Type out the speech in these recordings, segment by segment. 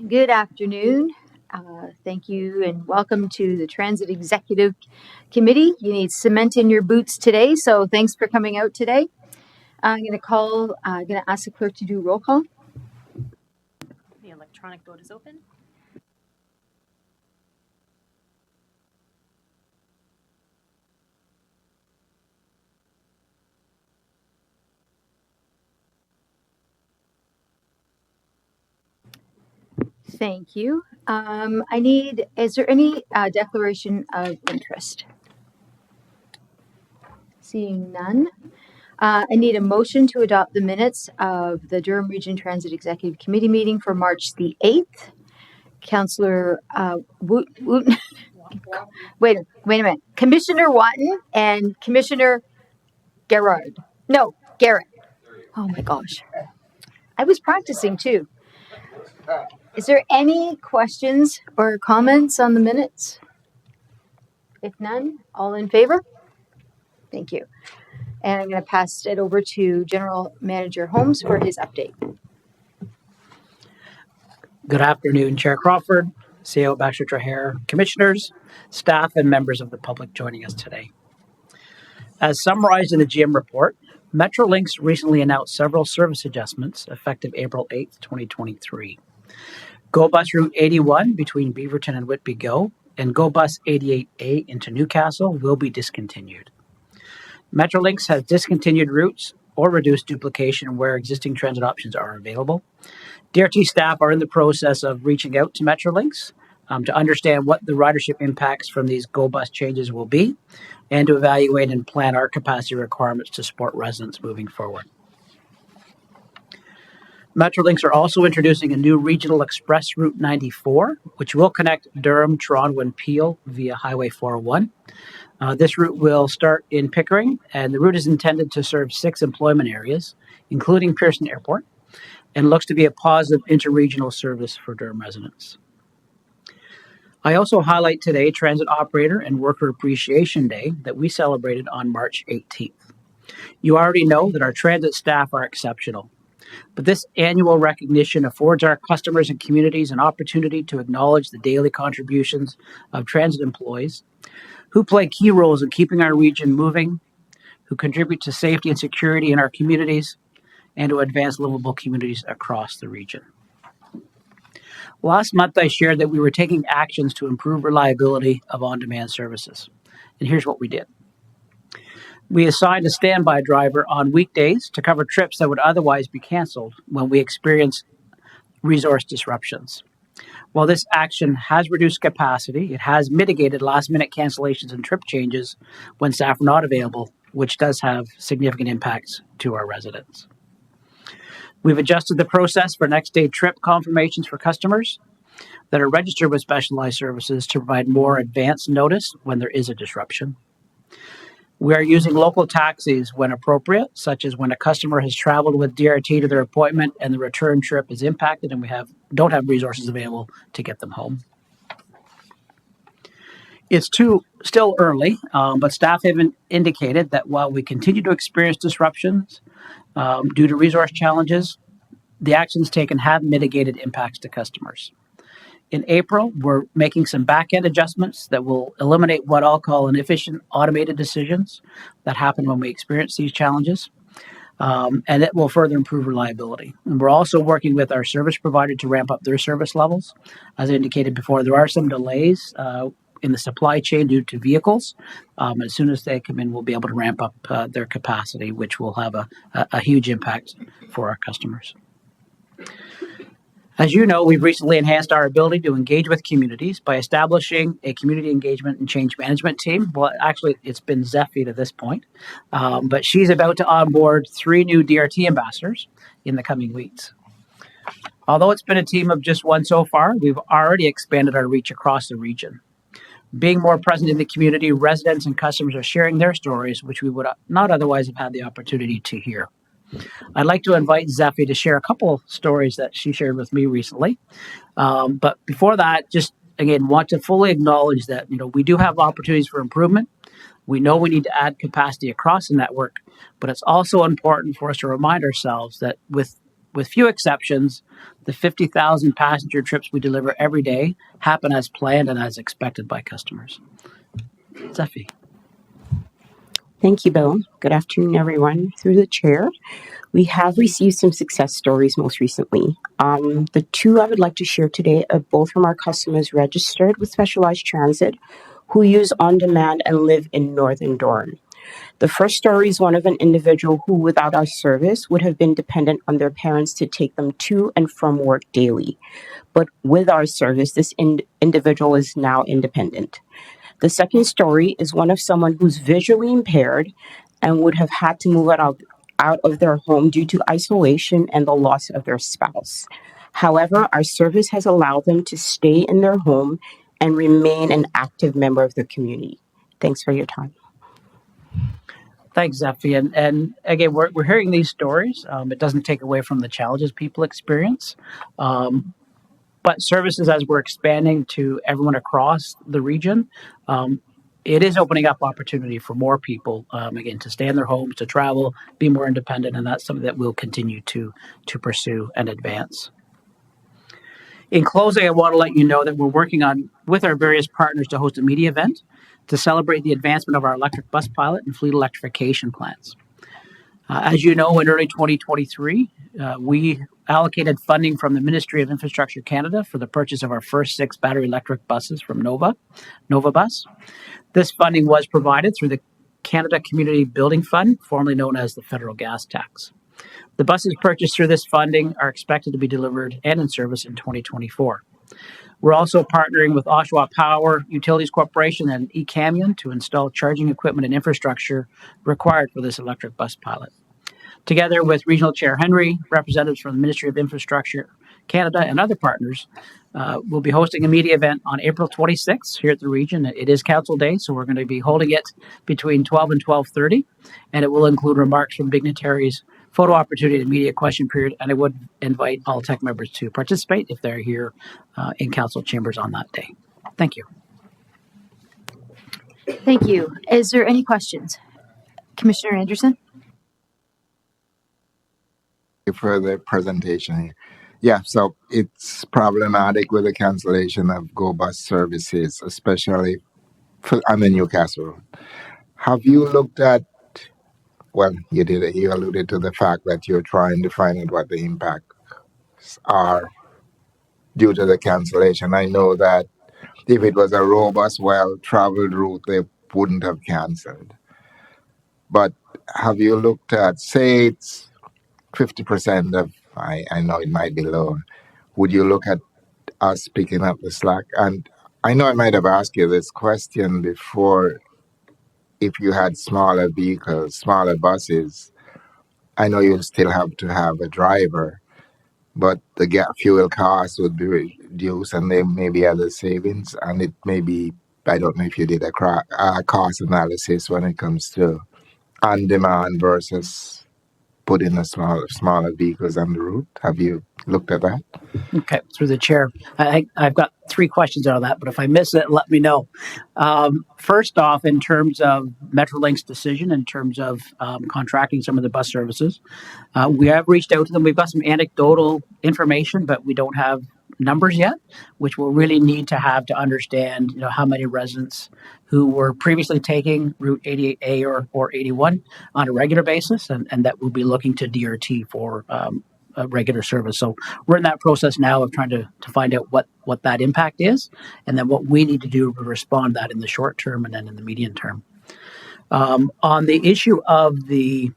Good afternoon. Thank you and welcome to the Transit Executive Committee. You need cement in your boots today, so thanks for coming out today. I'm going to ask the clerk to do roll call. The electronic vote is open. Thank you. Is there any declaration of interest? Seeing none. I need a motion to adopt the minutes of the Durham Region Transit Executive Committee meeting for March the 8th. Councillor wait a minute. Commissioner Watton and Commissioner Garrett. Oh my gosh. I was practicing too. Is there any questions or comments on the minutes? If none, all in favor? Thank you. And I'm going to pass it over to General Manager Holmes for his update. Good afternoon, Chair Crawford, CEO Baxter Trahair, commissioners, staff, and members of the public joining us today. As summarized in the GM report, Metrolinx recently announced several service adjustments effective April 8th, 2023. GO Bus Route 81 between Beaverton and Whitby GO and GO Bus 88A into Newcastle will be discontinued. Metrolinx has discontinued routes or reduced duplication where existing transit options are available. DRT staff are in the process of reaching out to Metrolinx to understand what the ridership impacts from these GO Bus changes will be and to evaluate and plan our capacity requirements to support residents moving forward. Metrolinx are also introducing a new regional express Route 94, which will connect Durham, Toronto, and Peel via Highway 401. This route will start in Pickering, and the route is intended to serve 6 employment areas, including Pearson Airport, and looks to be a positive interregional service for Durham residents. I also highlight today Transit Operator and Worker Appreciation Day that we celebrated on March 18th. You already know that our transit staff are exceptional, but this annual recognition affords our customers and communities an opportunity to acknowledge the daily contributions of transit employees who play key roles in keeping our region moving, who contribute to safety and security in our communities, and to advance livable communities across the region. Last month, I shared that we were taking actions to improve reliability of on-demand services. And here's what we did. We assigned a standby driver on weekdays to cover trips that would otherwise be canceled when we experience resource disruptions. While this action has reduced capacity, it has mitigated last-minute cancellations and trip changes when staff are not available, which does have significant impacts to our residents. We've adjusted the process for next-day trip confirmations for customers that are registered with specialized services to provide more advanced notice when there is a disruption. We are using local taxis when appropriate, such as when a customer has traveled with DRT to their appointment and the return trip is impacted and we don't have resources available to get them home. It's still early, but staff have indicated that while we continue to experience disruptions due to resource challenges, the actions taken have mitigated impacts to customers. In April, we're making some back-end adjustments that will eliminate what I'll call inefficient automated decisions that happen when we experience these challenges, and it will further improve reliability. And we're also working with our service provider to ramp up their service levels. As I indicated before, there are some delays in the supply chain due to vehicles. As soon as they come in, we'll be able to ramp up their capacity, which will have a huge impact for our customers. As you know, we've recently enhanced our ability to engage with communities by establishing a community engagement and change management team. Well, actually, it's been Zephy to this point, but she's about to onboard 3 new DRT ambassadors in the coming weeks. Although it's been a team of just 1 so far, we've already expanded our reach across the region. Being more present in the community, residents and customers are sharing their stories, which we would not otherwise have had the opportunity to hear. I'd like to invite Zephy to share a couple of stories that she shared with me recently. But before that, just again, want to fully acknowledge that we do have opportunities for improvement. We know we need to add capacity across the network, but it's also important for us to remind ourselves that with with few exceptions, the 50,000 passenger trips we deliver every day happen as planned and as expected by customers. Zephy. Thank you, Bill. Good afternoon, everyone. Through the chair, we have received some success stories most recently. The two I would like to share today are both from our customers registered with Specialized Transit who use on-demand and live in Northern Durham. The first story is one of an individual who, without our service, would have been dependent on their parents to take them to and from work daily. But with our service, this individual is now independent. The second story is one of someone who's visually impaired and would have had to move out of their home due to isolation and the loss of their spouse. However, our service has allowed them to stay in their home and remain an active member of the community. Thanks for your time. Thanks, Zephy. And again, we're hearing these stories. It doesn't take away from the challenges people experience. But services, as we're expanding to everyone across the region, it is opening up opportunity for more people, again, to stay in their homes, to travel, be more independent, and that's something that we'll continue to pursue and advance. In closing, I want to let you know that we're working on with our various partners to host a media event to celebrate the advancement of our electric bus pilot and fleet electrification plans. As you know, in early 2023, we allocated funding from the Ministry of Infrastructure Canada for the purchase of our first 6 battery electric buses from Nova Bus. This funding was provided through the Canada Community Building Fund, formerly known as the Federal Gas Tax. The buses purchased through this funding are expected to be delivered and in service in 2024. We're also partnering with Oshawa Power Utilities Corporation and eCamion to install charging equipment and infrastructure required for this electric bus pilot. Together with Regional Chair Henry, representatives from the Ministry of Infrastructure Canada, and other partners, we'll be hosting a media event on April 26th here at the region. It is Council Day, so we're going to be holding it between 12 and 12:30, and it will include remarks from dignitaries, photo opportunity, and media question period. And I would invite all tech members to participate if they're here in council chambers on that day. Thank you. Thank you. Is there any questions? Commissioner Anderson? For the presentation here. Yeah, so it's problematic with the cancellation of Go Bus services, especially on the Newcastle Road. Have you looked at, well, you alluded to the fact that you're trying to find out what the impacts are due to the cancellation. I know that if it was a robust, well-traveled route, they wouldn't have canceled. But have you looked at, say it's 50% of, I know it might be low, would you look at us picking up the slack? And I know I might have asked you this question before, if you had smaller vehicles, smaller buses, I know you'll still have to have a driver, but the fuel costs would be reduced and there may be other savings. And it may be, I don't know if you did a cost analysis when it comes to on-demand versus putting the smaller vehicles on the route. Have you looked at that? Okay, through the chair. I've got 3 questions out of that, but if I miss it, let me know. First off, in terms of Metrolink's decision, in terms of contracting some of the bus services, we have reached out to them. We've got some anecdotal information, but we don't have numbers yet, which we'll really need to have to understand, how many residents who were previously taking Route 88A or 81 on a regular basis, and that we'll be looking to DRT for a regular service. So we're in that process now of trying to find out what that impact is, and then what we need to do to respond to that in the short term and then in the medium term. On the issue of the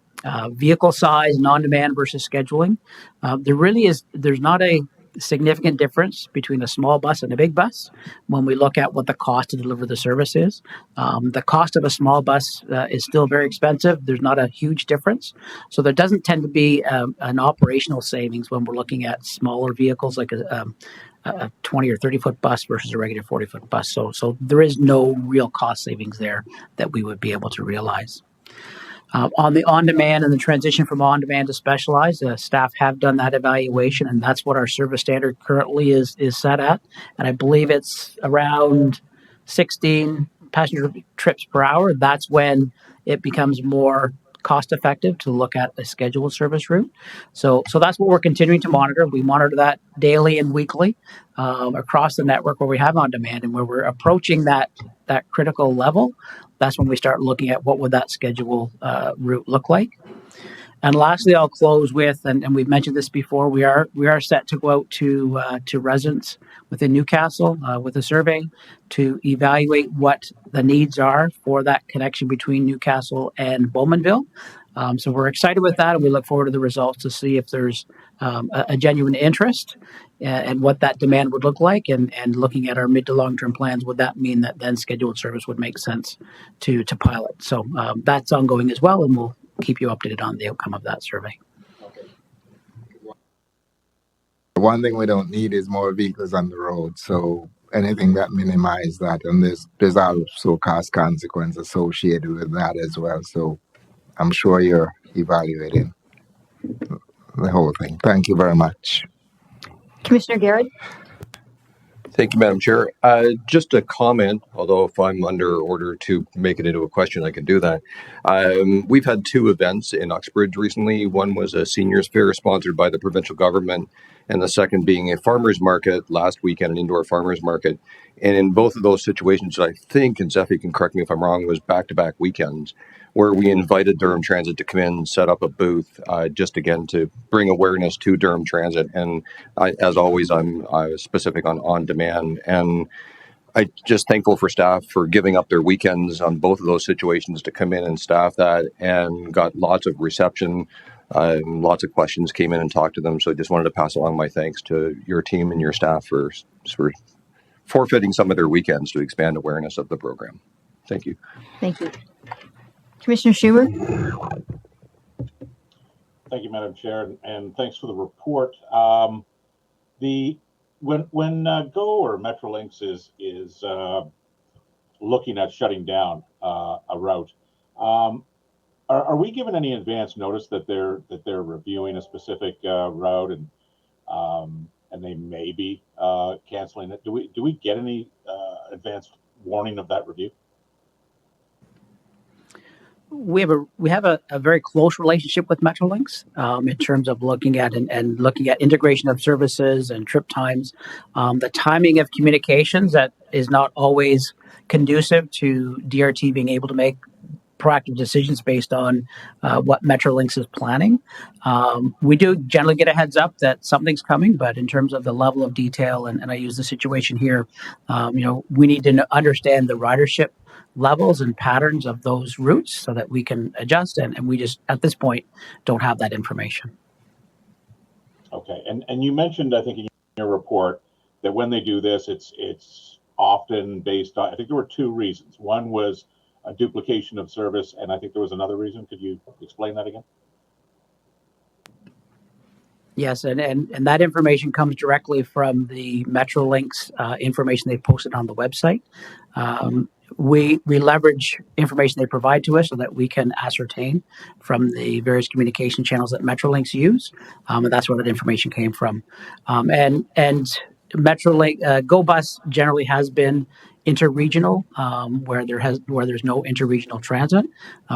vehicle size, non-demand versus scheduling, there's not a significant difference between a small bus and a big bus when we look at what the cost to deliver the service is. The cost of a small bus is still very expensive. There's not a huge difference. So there doesn't tend to be an operational savings when we're looking at smaller vehicles like a 20 or 30 foot bus versus a regular 40 foot bus. So there is no real cost savings there that we would be able to realize. On the on-demand and the transition from on-demand to specialized, staff have done that evaluation, and that's what our service standard currently is set at. And I believe it's around 16 passenger trips per hour. That's when it becomes more cost effective to look at a scheduled service route. So that's what we're continuing to monitor. We monitor that daily and weekly across the network where we have on demand, and where we're approaching that critical level. That's when we start looking at what would that schedule route look like. And lastly, I'll close with, and we've mentioned this before, we are set to go out to residents within Newcastle with a survey to evaluate what the needs are for that connection between Newcastle and Bowmanville. So we're excited with that, and we look forward to the results to see if there's a genuine interest and what that demand would look like, and looking at our mid to long term plans, would that mean that then scheduled service would make sense to pilot? So that's ongoing as well, and we'll keep you updated on the outcome of that survey. One thing we don't need is more vehicles on the road. So anything that minimizes that, and there's also cost consequence associated with that as well. So I'm sure you're evaluating the whole thing. Thank you very much. Commissioner Garrett? Thank you, Madam Chair. Just a comment, although if I'm under order to make it into a question, I can do that. We've had two events in Uxbridge recently. One was a seniors fair sponsored by the provincial government, and the second being a farmers market last weekend, an indoor farmers market. And in both of those situations, I think, and Zephy can correct me if I'm wrong, was back-to-back weekends where we invited Durham Transit to come in and set up a booth, just again to bring awareness to Durham Transit. And as always, I'm specific on demand. And I just thankful for staff for giving up their weekends on both of those situations to come in and staff that, and got lots of reception. Lots of questions came in and talked to them. So I just wanted to pass along my thanks to your team and your staff for forfeiting some of their weekends to expand awareness of the program. Thank you. Thank you. Commissioner Schumer? Thank you, Madam Chair, and thanks for the report. When GO or Metrolinx is looking at shutting down a route, are we given any advance notice that they're reviewing a specific route and they may be canceling it? Do we get any advance warning of that review? We have a very close relationship with Metrolinx in terms of looking at and looking at integration of services and trip times. The timing of communications that is not always conducive to DRT being able to make proactive decisions based on what Metrolinx is planning. We do generally get a heads up that something's coming, but in terms of the level of detail, and I use the situation here, we need to understand the ridership levels and patterns of those routes so that we can adjust, and we just at this point don't have that information. Okay, and you mentioned, I think in your report, that when they do this, it's often based on, I think there were two reasons. One was a duplication of service, and I think there was another reason. Could you explain that again? Yes, and that information comes directly from the Metrolinx information they've posted on the website. We leverage information they provide to us so that we can ascertain from the various communication channels that Metrolinx use, and that's where that information came from. And Metrolinx, GoBus generally has been interregional, where there's no interregional transit.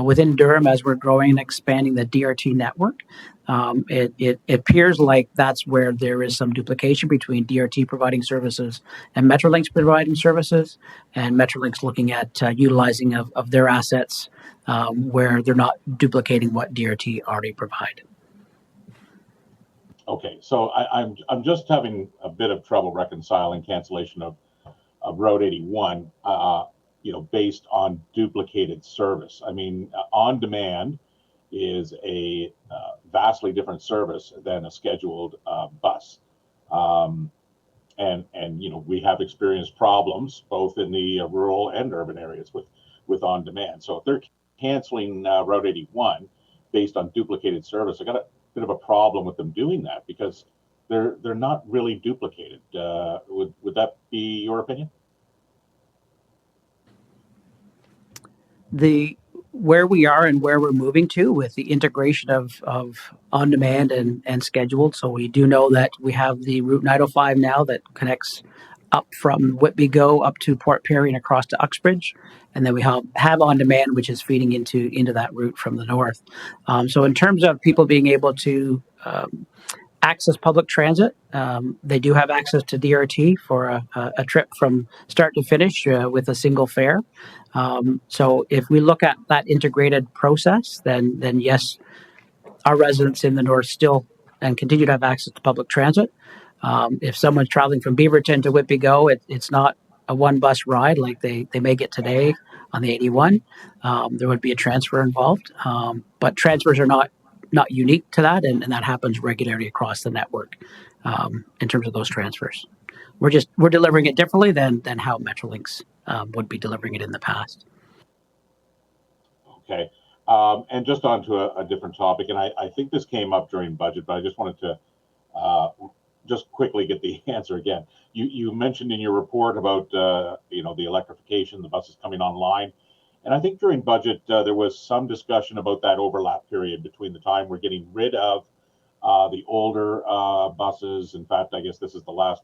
Within Durham, as we're growing and expanding the DRT network, it appears like that's where there is some duplication between DRT providing services and Metrolinx providing services, and Metrolinx looking at utilizing of their assets where they're not duplicating what DRT already provide. Okay, so I'm just having a bit of trouble reconciling cancellation of Road 81, based on duplicated service. I mean, on demand is a vastly different service than a scheduled bus, and we have experienced problems both in the rural and urban areas with on demand. So if they're canceling Route 81 based on duplicated service, I got a bit of a problem with them doing that because they're not really duplicated. Would that be your opinion? Where we are and where we're moving to with the integration of on demand and scheduled. So we do know that we have the Route 905 now that connects up from Whitby Go up to Port Perry and across to Uxbridge, and then we have On Demand, which is feeding into that route from the north. So in terms of people being able to access public transit, they do have access to DRT for a trip from start to finish with a single fare. So if we look at that integrated process, then yes, our residents in the north still and continue to have access to public transit. If someone's traveling from Beaverton to Whitby Go, it's not a one bus ride like they may get today on the 81. There would be a transfer involved, but transfers are not unique to that, and that happens regularly across the network in terms of those transfers. We're delivering it differently than how Metrolinx would be delivering it in the past. Okay. And just on to a different topic, and I think this came up during budget, but I just wanted to just quickly get the answer again. You mentioned in your report about the electrification, the buses coming online, and I think during budget there was some discussion about that overlap period between the time we're getting rid of the older buses. In fact, I guess this is the last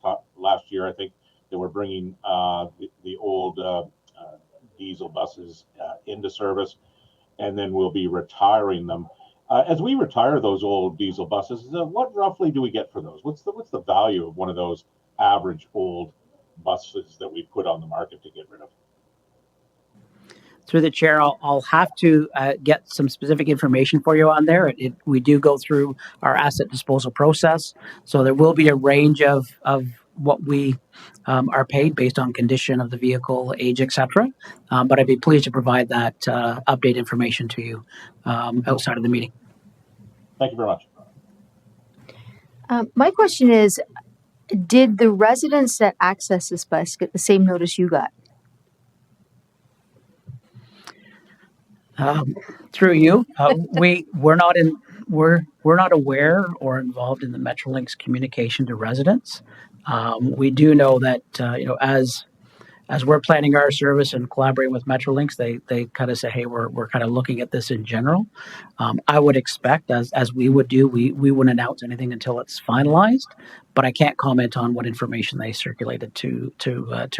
year I think they were bringing the old diesel buses into service, and then we'll be retiring them. As we retire those old diesel buses, what roughly do we get for those? What's the value of one of those average old buses that we put on the market to get rid of? Through the chair, I'll have to get some specific information for you on there. We do go through our asset disposal process, so there will be a range of what we are paid based on condition of the vehicle, age, etc. But I'd be pleased to provide that update information to you outside of the meeting. Thank you very much. My question is, did the residents that access this bus get the same notice you got? Through you, we're not aware or involved in the Metrolinx communication to residents. We do know that as we're planning our service and collaborating with Metrolinx, they kind of say, hey, we're kind of looking at this in general. I would expect, as we would do, we wouldn't announce anything until it's finalized, but I can't comment on what information they circulated to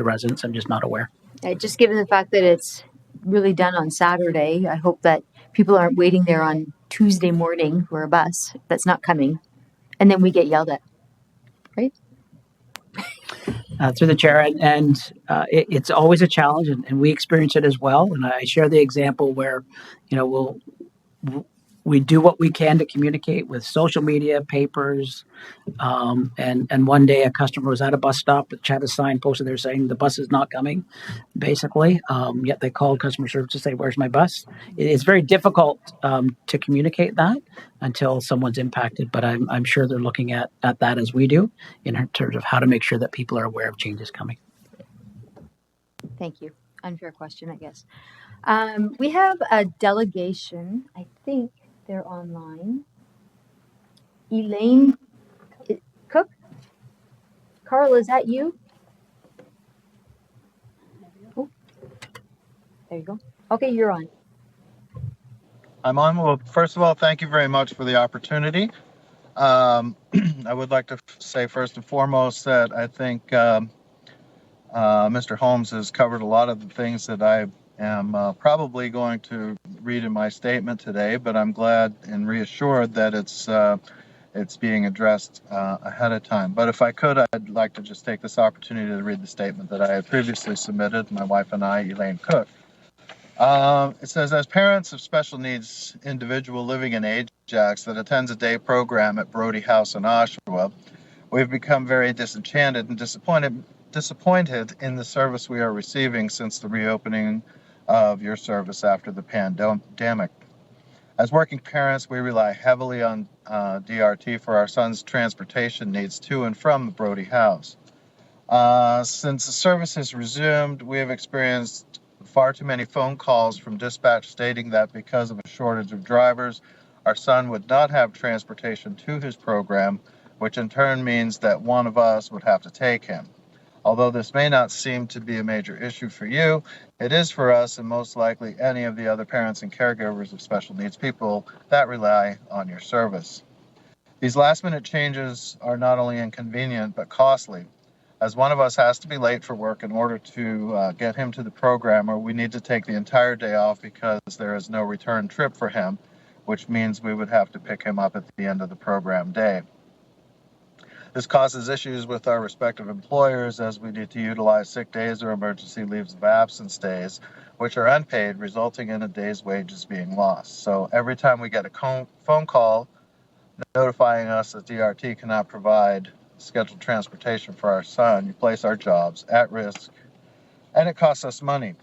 residents. I'm just not aware. Just given the fact that it's really done on Saturday, I hope that people aren't waiting there on Tuesday morning for a bus that's not coming, and then we get yelled at, right? Through the chair, and it's always a challenge, and we experience it as well. And I share the example where, we do what we can to communicate with social media, papers, and one day a customer was at a bus stop, but had a sign posted there saying the bus is not coming, basically. Yet they called customer service to say, "Where's my bus?" It's very difficult to communicate that until someone's impacted. But I'm sure they're looking at that as we do in terms of how to make sure that people are aware of changes coming. Thank you. Unfair question, I guess. We have a delegation. I think they're online. Elaine Cook? Carl, is that you? Oh, there you go. Okay, you're on. I'm on. Well, first of all, thank you very much for the opportunity. I would like to say first and foremost that I think Mr. Holmes has covered a lot of the things that I am probably going to read in my statement today, but I'm glad and reassured that it's being addressed ahead of time. But if I could, I'd like to just take this opportunity to read the statement that I had previously submitted, my wife and I, Elaine Cook. It says, as parents of special needs individual living in Ajax that attends a day program at Brody House in Oshawa, we've become very disenchanted and disappointed in the service we are receiving since the reopening of your service after the pandemic. As working parents, we rely heavily on DRT for our son's transportation needs to and from the Brody House. Since the service has resumed, we have experienced far too many phone calls from dispatch stating that because of a shortage of drivers, our son would not have transportation to his program, which in turn means that one of us would have to take him. Although this may not seem to be a major issue for you, it is for us and most likely any of the other parents and caregivers of special needs people that rely on your service. These last-minute changes are not only inconvenient but costly. As one of us has to be late for work in order to get him to the program, or we need to take the entire day off because there is no return trip for him, which means we would have to pick him up at the end of the program day. This causes issues with our respective employers as we need to utilize sick days or emergency leaves of absence days, which are unpaid, resulting in a day's wages being lost. So every time we get a phone call notifying us that DRT cannot provide scheduled transportation for our son, you place our jobs at risk, and it costs us money.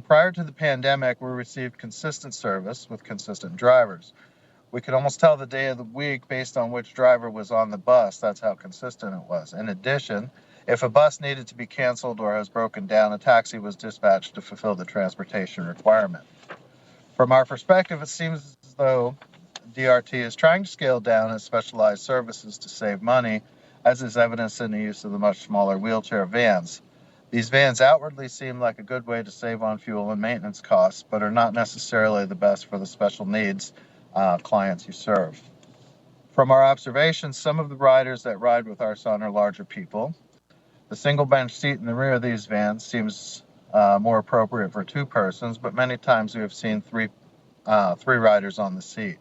Prior to the pandemic, we received consistent service with consistent drivers. We could almost tell the day of the week based on which driver was on the bus. That's how consistent it was. In addition, if a bus needed to be canceled or has broken down, a taxi was dispatched to fulfill the transportation requirement. From our perspective, it seems as though DRT is trying to scale down its specialized services to save money, as is evidenced in the use of the much smaller wheelchair vans. These vans outwardly seem like a good way to save on fuel and maintenance costs, but are not necessarily the best for the special needs clients you serve. From our observations, some of the riders that ride with our son are larger people. The single bench seat in the rear of these vans seems more appropriate for 2 persons, but many times we have seen three riders on the seat.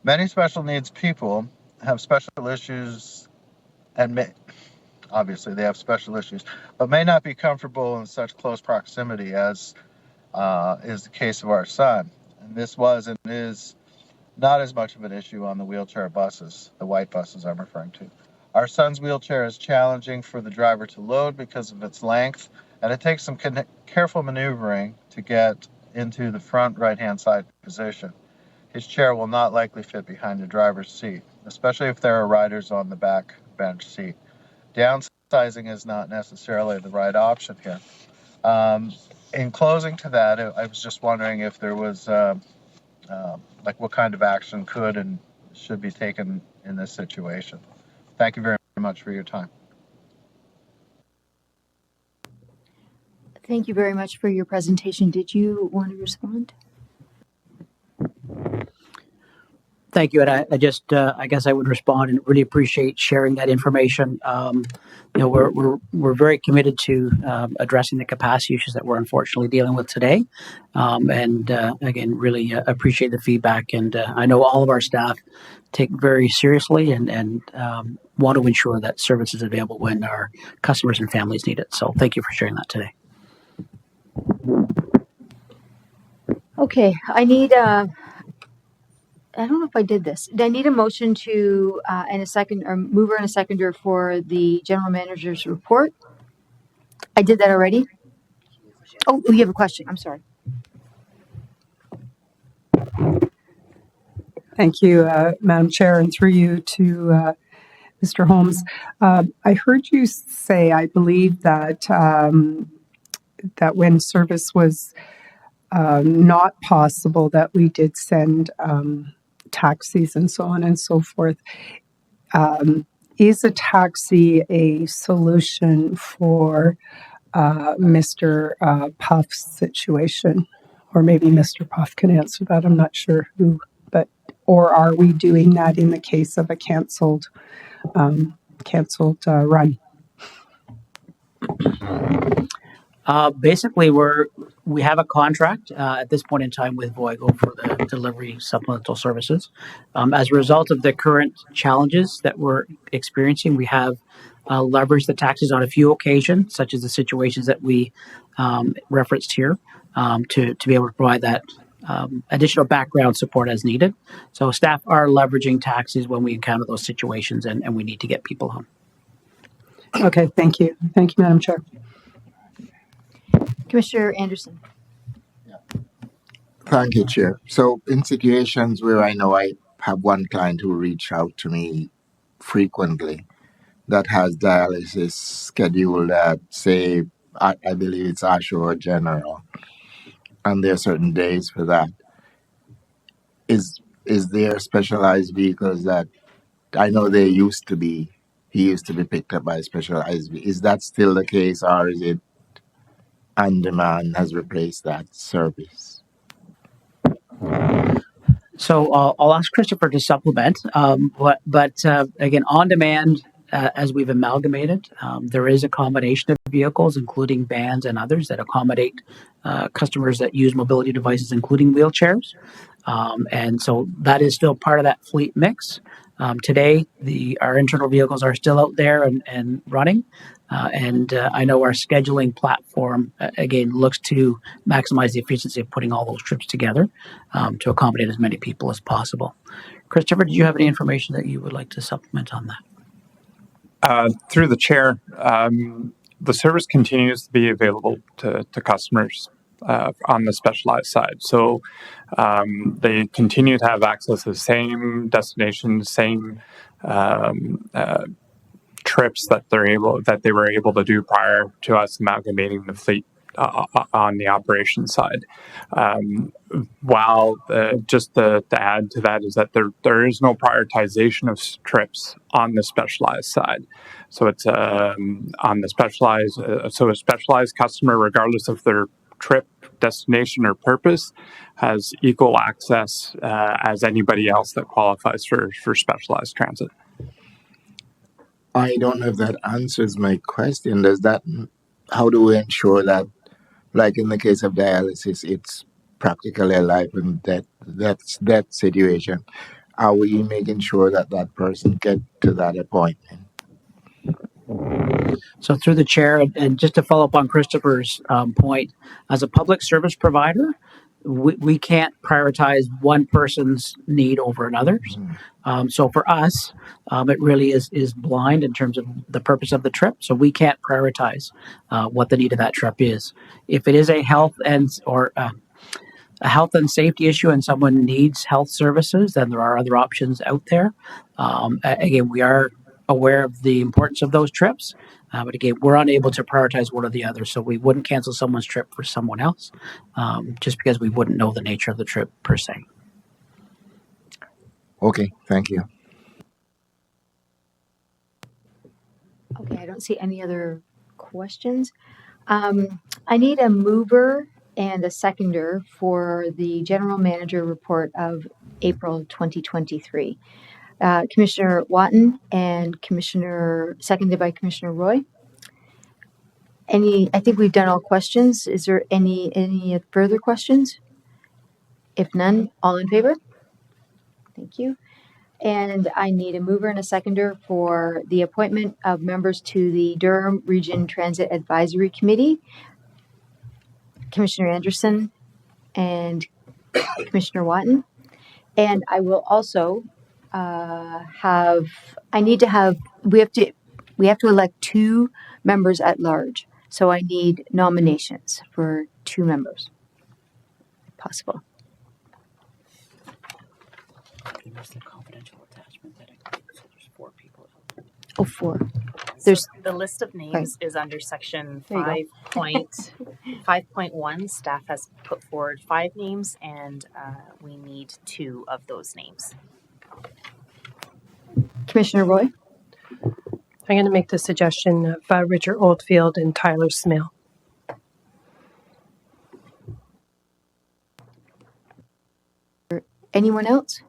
Many special needs people have special issues and obviously they have special issues, but may not be comfortable in such close proximity as is the case of our son. And this was and is not as much of an issue on the wheelchair buses, the white buses I'm referring to. Our son's wheelchair is challenging for the driver to load because of its length, and it takes some careful maneuvering to get into the front right-hand side position. His chair will not likely fit behind the driver's seat, especially if there are riders on the back bench seat. Downsizing is not necessarily the right option here. In closing to that, I was just wondering if there was what kind of action could and should be taken in this situation. Thank you very much for your time. Thank you very much for your presentation. Did you want to respond? Thank you. And I just, I guess I would respond and really appreciate sharing that information. We're very committed to addressing the capacity issues that we're unfortunately dealing with today. Again, really appreciate the feedback. And I know all of our staff take it very seriously and want to ensure that service is available when our customers and families need it. So thank you for sharing that today. Okay, I don't know if I did this. I need a motion to and a second, or mover and a seconder for the general manager's report. I did that already. Oh, you have a question. I'm sorry. Thank you, Madam Chair, and through you to Mr. Holmes. I heard you say, I believe that that when service was not possible, that we did send taxis and so on and so forth. Is a taxi a solution for Mr. Puff's situation? Or maybe Mr. Puff can answer that. I'm not sure who, or are we doing that in the case of a canceled run? Basically, we have a contract at this point in time with Voigo for the delivery supplemental services. As a result of the current challenges that we're experiencing, we have leveraged the taxis on a few occasions, such as the situations that we referenced here, to be able to provide that additional background support as needed. So staff are leveraging taxis when we encounter those situations and we need to get people home. Okay, thank you. Thank you, Madam Chair. Commissioner Anderson. Thank you, Chair. So in situations where I know I have one client who reach out to me frequently that has dialysis scheduled at, say, I believe it's Ashore General, and there are certain days for that. Is there specialized vehicles that I know he used to be picked up by specialized vehicles? Is that still the case, or is it on demand has replaced that service? So I'll ask Christopher to supplement. But again, on demand as we've amalgamated. There is a combination of vehicles, including vans and others, that accommodate customers that use mobility devices, including wheelchairs. And so that is still part of that fleet mix. Today, our internal vehicles are still out there and running. I know our scheduling platform, again, looks to maximize the efficiency of putting all those trips together to accommodate as many people as possible. Christopher, did you have any information that you would like to supplement on that? Through the chair, the service continues to be available to customers on the specialized side. So they continue to have access to the same destinations, same trips that they were able to do prior to us amalgamating the fleet on the operations side. While just to add to that is that there is no prioritization of trips on the specialized side. So it's on the specialized. So a specialized customer, regardless of their trip, destination, or purpose, has equal access as anybody else that qualifies for specialized transit. I don't know if that answers my question. How do we ensure that, like in the case of dialysis, it's practically a life and death situation? Are we making sure that that person get to that appointment? So through the chair, and just to follow up on Christopher's point, as a public service provider, we can't prioritize one person's need over another's. So for us, it really is blind in terms of the purpose of the trip. So we can't prioritize what the need of that trip is. If it is a health and safety issue and someone needs health services, then there are other options out there. Again, we are aware of the importance of those trips. But again, we're unable to prioritize one or the other. So we wouldn't cancel someone's trip for someone else just because we wouldn't know the nature of the trip per se. Okay, thank you. Okay, I don't see any other questions. I need a mover and a seconder for the general manager report of April 2023. Commissioner Watton and seconded by Commissioner Roy. I think we've done all questions. Is there any further questions? If none, all in favor? Thank you. And I need a mover and a seconder for the appointment of members to the Durham Region Transit Advisory Committee. Commissioner Anderson and Commissioner Watton. And I will also we have to elect 2 members at large. So I need nominations for 2 members, if possible. There's the confidential attachment that there's 4 people. Oh, 4. There's the list of names is under section 5.1. Staff has put forward 5 names, and we need 2 of those names. Commissioner Roy? I'm going to make the suggestion of Richard Oldfield and Tyler Smale. Anyone else?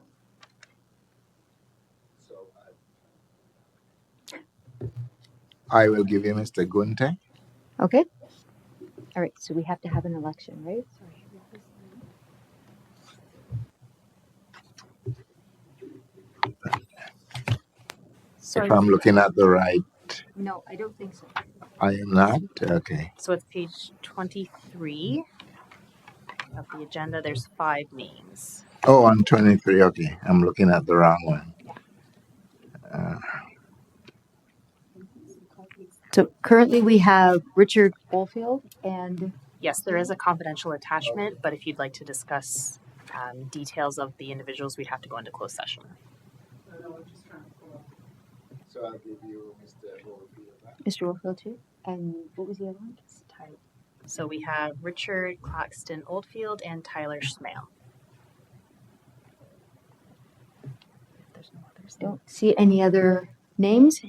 I will give you Mr. Gunte. Okay. All right, so we have to have an election, right? If I'm looking at the right, No, I don't think so. I am not. Okay. So it's page 23 of the agenda. There's 5 names. Oh, on 23. Okay, I'm looking at the wrong one. So currently we have Richard Oldfield and Yes, there is a confidential attachment, but if you'd like to discuss details of the individuals, we'd have to go into closed session. So I'll give you Mr. Oldfield. Mr. Oldfield too. And what was the other one? It's tight. So we have Richard Claxton Oldfield and Tyler Smale. There's no others. Don't see any other names.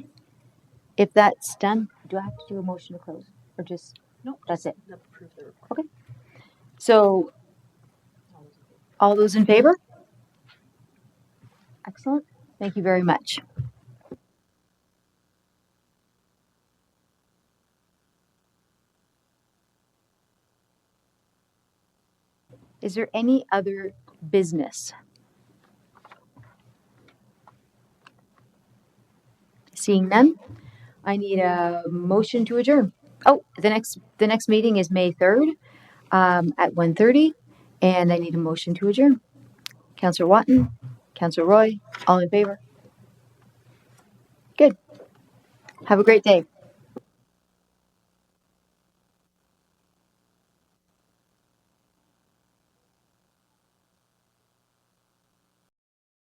If that's done, do I have to do a motion to close or just Nope. that's it? Approve the report. Okay. So all those in favor? Excellent. Thank you very much. Is there any other business? Seeing none, I need a motion to adjourn. Oh, the next meeting is May 3rd at 1:30, and I need a motion to adjourn. Councillor Watton, Councillor Roy, all in favor? Good. Have a great day.